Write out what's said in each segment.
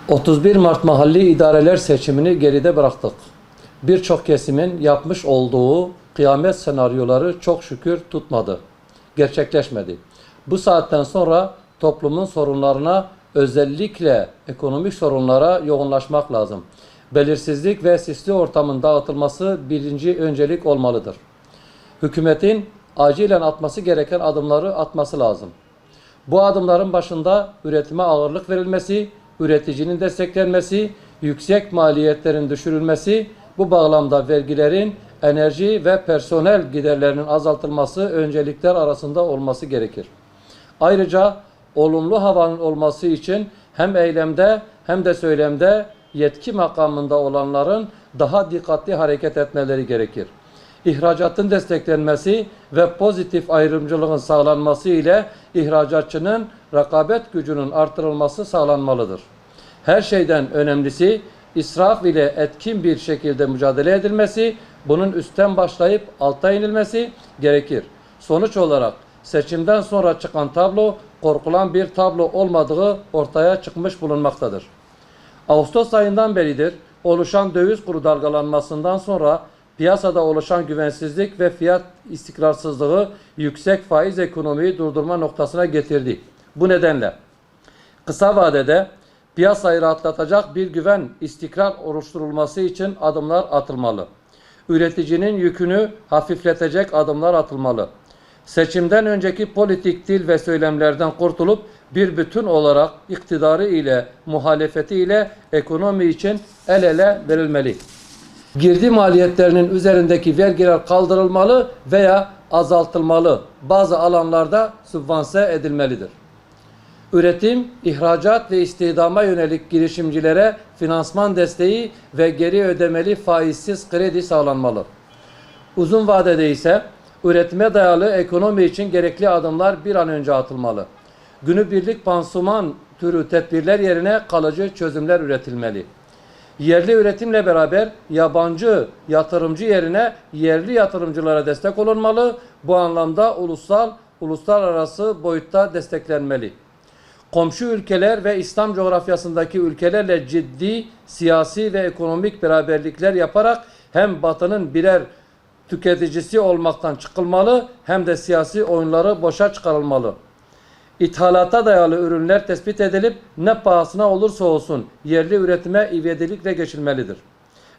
31 Mart mahalli idareler seçimini geride bıraktık. Birçok kesimin yapmış olduğu kıyamet senaryoları çok şükür tutmadı, gerçekleşmedi. Bu saatten sonra toplumun sorunlarına, özellikle ekonomik sorunlara yoğunlaşmak lazım. Belirsizlik ve sisli ortamın dağıtılması birinci öncelik olmalıdır. Hükümetin acilen atması gereken adımları atması lazım. Bu adımların başında üretime ağırlık verilmesi, üreticinin desteklenmesi, yüksek maliyetlerin düşürülmesi, bu bağlamda vergilerin, enerji ve personel giderlerinin azaltılması öncelikler arasında olması gerekir. Ayrıca olumlu havanın olması için hem eylemde hem de söylemde yetki makamında olanların daha dikkatli hareket etmeleri gerekir. İhracatın desteklenmesi ve pozitif ayrımcılığın sağlanması ile ihracatçının rekabet gücünün artırılması sağlanmalıdır. Her şeyden önemlisi israf ile etkin bir şekilde mücadele edilmesi, bunun üstten başlayıp alta inilmesi gerekir. Sonuç olarak seçimden sonra çıkan tablo korkulan bir tablo olmadığı ortaya çıkmış bulunmaktadır. Ağustos ayından beridir oluşan döviz kuru dalgalanmasından sonra piyasada oluşan güvensizlik ve fiyat istikrarsızlığı yüksek faiz ekonomiyi durdurma noktasına getirdi. Bu nedenle kısa vadede piyasayı rahatlatacak bir güven, istikrar oluşturulması için adımlar atılmalı. Üreticinin yükünü hafifletecek adımlar atılmalı. Seçimden önceki politik dil ve söylemlerden kurtulup bir bütün olarak iktidarı ile muhalefeti ile ekonomi için el ele verilmeli. Girdi maliyetlerinin üzerindeki vergiler kaldırılmalı veya azaltılmalı. Bazı alanlarda sübvanse edilmelidir. Üretim, ihracat ve istihdama yönelik girişimcilere finansman desteği ve geri ödemeli faizsiz kredi sağlanmalı. Uzun vadede ise üretime dayalı ekonomi için gerekli adımlar bir an önce atılmalı. Günübirlik pansuman türü tedbirler yerine kalıcı çözümler üretilmeli. Yerli üretimle beraber yabancı yatırımcı yerine yerli yatırımcılara destek olunmalı. Bu anlamda uluslararası boyutta desteklenmeli. Komşu ülkeler ve İslam coğrafyasındaki ülkelerle ciddi siyasi ve ekonomik beraberlikler yaparak hem Batı'nın birer tüketicisi olmaktan çıkılmalı hem de siyasi oyunları boşa çıkarılmalı. İthalata dayalı ürünler tespit edilip ne pahasına olursa olsun yerli üretime ivedilikle geçilmelidir.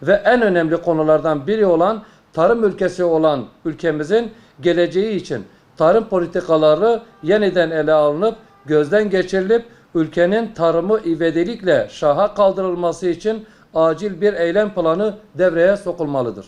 Ve en önemli konulardan biri olan tarım ülkesi olan ülkemizin geleceği için tarım politikaları yeniden ele alınıp gözden geçirilip ülkenin tarımı ivedilikle şaha kaldırılması için acil bir eylem planı devreye sokulmalıdır.